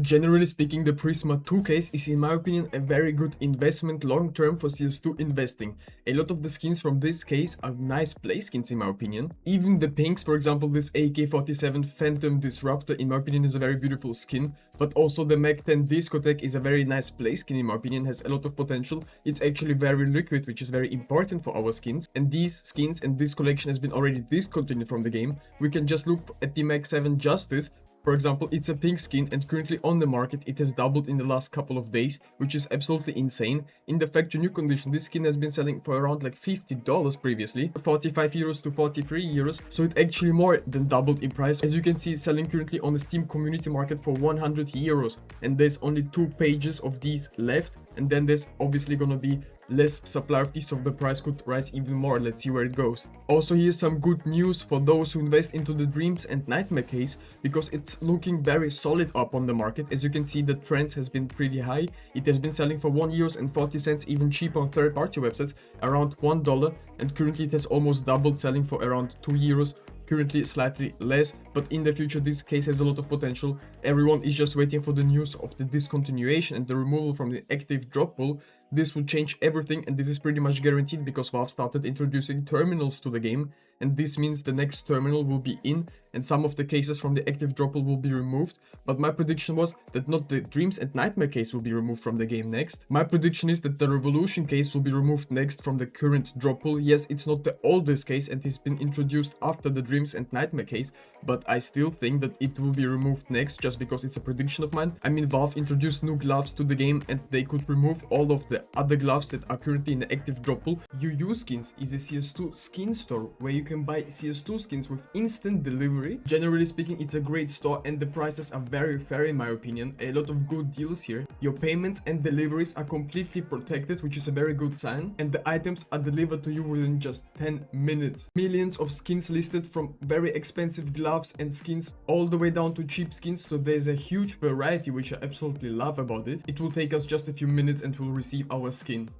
Generally speaking, the Prisma 2 case is in my opinion a very good investment long term for CS2 investing. A lot of the skins from this case are nice play skins in my opinion. Even the pinks, for example this AK-47 Phantom Disruptor in my opinion is a very beautiful skin, but also the Mac-10 Discotheque is a very nice play skin in my opinion, has a lot of potential. It's actually very liquid, which is very important for our skins, and these skins and this collection has been already discontinued from the game. We can just look at the Mac-7 Justice. For example, it's a pink skin and currently on the market it has doubled in the last couple of days, which is absolutely insane. In the factory new condition, this skin has been selling for around like $50 previously, 45 euros to 43 euros, so it actually more than doubled in price. As you can see, it's selling currently on the Steam community market for 100 euros, and there's only 2 pages of these left, and then there's obviously gonna be less supply of these, so the price could rise even more. Let's see where it goes. Also, here's some good news for those who invest into the Dreams and Nightmare case, because it's looking very solid up on the market. As you can see, the trend has been pretty high. It has been selling for €1.40, even cheaper on third-party websites, around $1, and currently it has almost doubled, selling for around €2. Currently slightly less, but in the future this case has a lot of potential. Everyone is just waiting for the news of the discontinuation and the removal from the active drop pool. This will change everything, and this is pretty much guaranteed because Valve started introducing terminals to the game, and this means the next terminal will be in and some of the cases from the active drop pool will be removed. But my prediction was that not the Dreams and Nightmare case will be removed from the game next. My prediction is that the Revolution case will be removed next from the current drop pool. Yes, it's not the oldest case and it's been introduced after the Dreams and Nightmare case, but I still think that it will be removed next just because it's a prediction of mine. I mean, Valve introduced new gloves to the game and they could remove all of the other gloves that are currently in the active drop pool. Yuyu Skins is a CS2 skin store where you can buy CS2 skins with instant delivery. Generally speaking, it's a great store and the prices are very fair in my opinion. A lot of good deals here. Your payments and deliveries are completely protected, which is a very good sign, and the items are delivered to you within just 10 minutes. Millions of skins listed, from very expensive gloves and skins all the way down to cheap skins, so there's a huge variety which I absolutely love about it. It will take us just a few minutes and we'll receive our skin.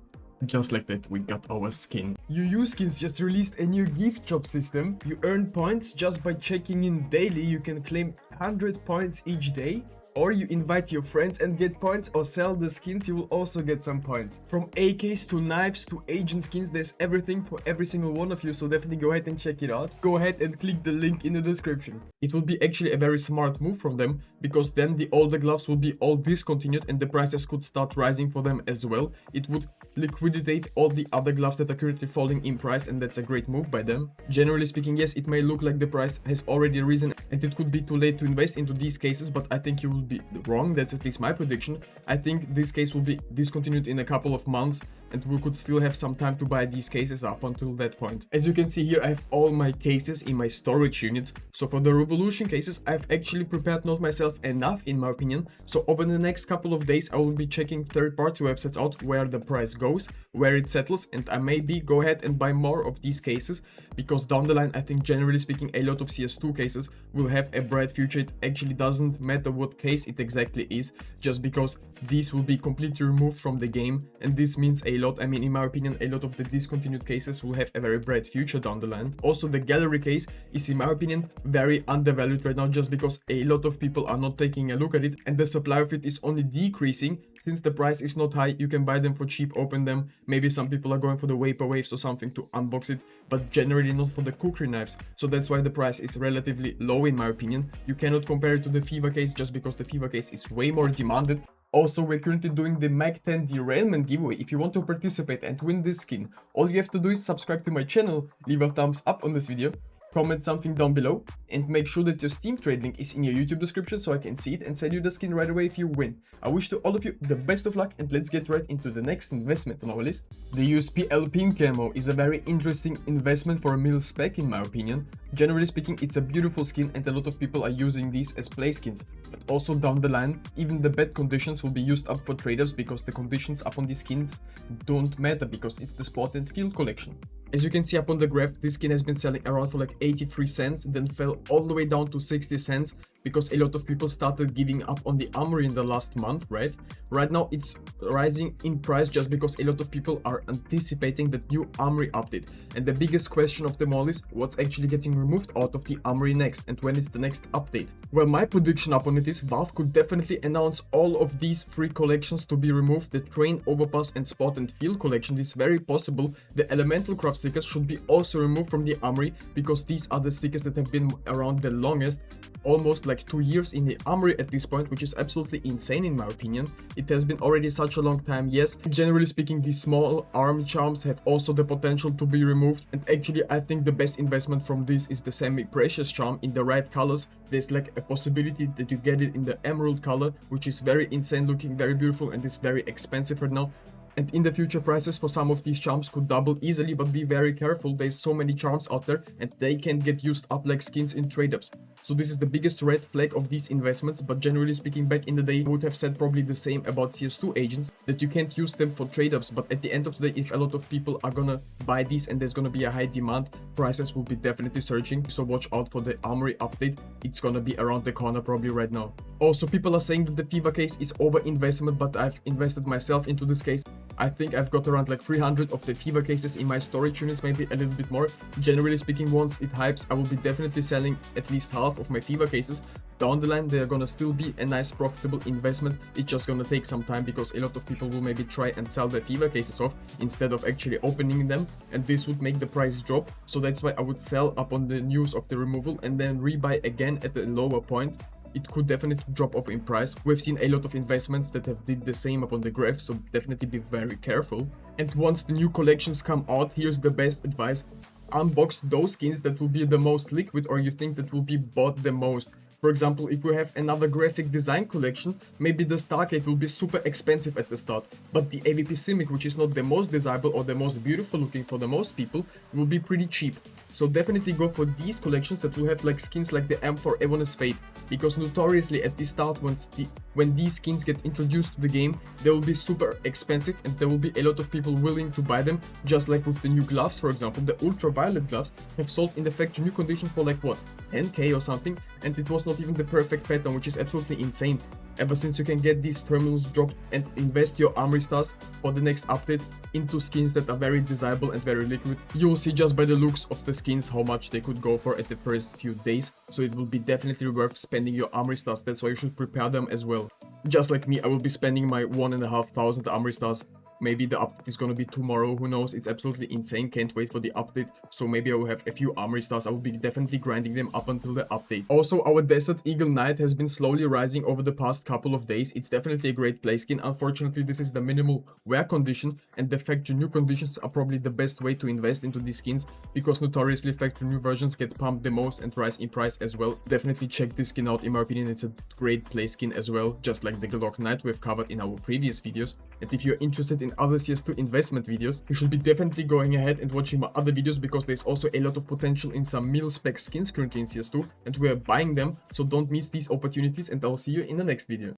Just like that, we got our skin. Yuyu Skins just released a new gift shop system. You earn points just by checking in daily. You can claim 100 points each day, or you invite your friends and get points, or sell the skins, you will also get some points. From AKs to knives to agent skins, there's everything for every single one of you, so definitely go ahead and check it out. Go ahead and click the link in the description. It will be actually a very smart move from them, because then the older gloves will be all discontinued and the prices could start rising for them as well. It would liquidate all the other gloves that are currently falling in price, and that's a great move by them. Generally speaking, yes, it may look like the price has already risen and it could be too late to invest into these cases, but I think you will be wrong. That's at least my prediction. I think this case will be discontinued in a couple of months and we could still have some time to buy these cases up until that point. As you can see here, I have all my cases in my storage units. So for the Revolution cases, I've actually prepared not myself enough in my opinion. So over the next couple of days, I will be checking third-party websites out where the price goes, where it settles, and I maybe go ahead and buy more of these cases, because down the line, I think generally speaking, a lot of CS2 cases will have a bright future. It actually doesn't matter what case it exactly is, just because these will be completely removed from the game, and this means a lot. I mean, in my opinion, a lot of the discontinued cases will have a very bright future down the line. Also, the gallery case is, in my opinion, very undervalued right now, just because a lot of people are not taking a look at it and the supply of it is only decreasing. Since the price is not high, you can buy them for cheap, open them. Maybe some people are going for the vaporwaves or something to unbox it, but generally not for the cookery knives. So that's why the price is relatively low in my opinion. You cannot compare it to the Fever case just because the Fever case is way more demanded. Also, we're currently doing the Mac-10 derailment giveaway. If you want to participate and win this skin, all you have to do is subscribe to my channel, leave a thumbs up on this video, comment something down below, and make sure that your Steam trade link is in your YouTube description so I can see it and send you the skin right away if you win. I wish to all of you the best of luck, and let's get right into the next investment on our list. The USP Alpine Camo is a very interesting investment for a mil-spec in my opinion. Generally speaking, it's a beautiful skin and a lot of people are using these as play skins. But also down the line, even the bad conditions will be used up for trade-offs, because the conditions up on these skins don't matter because it's the Spot and Field collection. As you can see up on the graph, this skin has been selling around for like 83 cents, then fell all the way down to 60 cents, because a lot of people started giving up on the Armory in the last month, right? Right now it's rising in price just because a lot of people are anticipating the new Armory update. And the biggest question of them all is what's actually getting removed out of the Armory next, and when is the next update? Well, my prediction upon it is Valve could definitely announce all of these 3 collections to be removed. The Train, Overpass and Spot and Field collection is very possible. The Elemental Craft stickers should be also removed from the Armory, because these are the stickers that have been around the longest, almost like 2 years in the Armory at this point, which is absolutely insane in my opinion. It has been already such a long time. Yes, generally speaking, these small arm charms have also the potential to be removed, and actually I think the best investment from this is the semi-precious charm in the right colors. There's like a possibility that you get it in the emerald color, which is very insane looking, very beautiful, and is very expensive right now. And in the future, prices for some of these charms could double easily, but be very careful. There's so many charms out there and they can get used up like skins in trade-ups. So this is the biggest red flag of these investments. But generally speaking, back in the day, I would have said probably the same about CS2 agents, that you can't use them for trade-ups. But at the end of the day, if a lot of people are gonna buy these and there's gonna be a high demand, prices will be definitely surging. So watch out for the Armory update. It's gonna be around the corner probably right now. Also, people are saying that the FIFA case is over investment, but I've invested myself into this case. I think I've got around like 300 of the FIFA cases in my storage units, maybe a little bit more. Generally speaking, once it hypes, I will be definitely selling at least half of my FIFA cases. Down the line, they're gonna still be a nice profitable investment. It's just gonna take some time because a lot of people will maybe try and sell their FIFA cases off instead of actually opening them, and this would make the price drop. So that's why I would sell upon the news of the removal and then rebuy again at a lower point. It could definitely drop off in price. We've seen a lot of investments that have did the same upon the graph, so definitely be very careful. And once the new collections come out, here's the best advice. Unbox those skins that will be the most liquid or you think that will be bought the most. For example, if we have another graphic design collection, maybe the Stargate will be super expensive at the start, but the AVP Simic, which is not the most desirable or the most beautiful looking for the most people, will be pretty cheap. So definitely go for these collections that will have like skins like the M4 Evonis Fate, because notoriously at the start when these skins get introduced to the game, they will be super expensive and there will be a lot of people willing to buy them, just like with the new gloves. For example, the ultraviolet gloves have sold in the factory new condition for like what, 10k or something, and it was not even the perfect pattern, which is absolutely insane. Ever since you can get these terminals dropped and invest your Armory stars for the next update into skins that are very desirable and very liquid, you will see just by the looks of the skins how much they could go for at the first few days. So it will be definitely worth spending your Armory stars. That's why you should prepare them as well. Just like me, I will be spending my 1,500 Armory stars. Maybe the update is gonna be tomorrow, who knows. It's absolutely insane, can't wait for the update. So maybe I will have a few Armory stars. I will be definitely grinding them up until the update. Also, our Desert Eagle Knight has been slowly rising over the past couple of days. It's definitely a great play skin. Unfortunately, this is the minimal wear condition, and the factory new conditions are probably the best way to invest into these skins, because notoriously factory new versions get pumped the most and rise in price as well. Definitely check this skin out. In my opinion, it's a great play skin as well, just like the Glock Knight we've covered in our previous videos. And if you're interested in other CS2 investment videos, you should be definitely going ahead and watching my other videos, because there's also a lot of potential in some mil-spec skins currently in CS2 and we are buying them, so don't miss these opportunities, and I'll see you in the next video.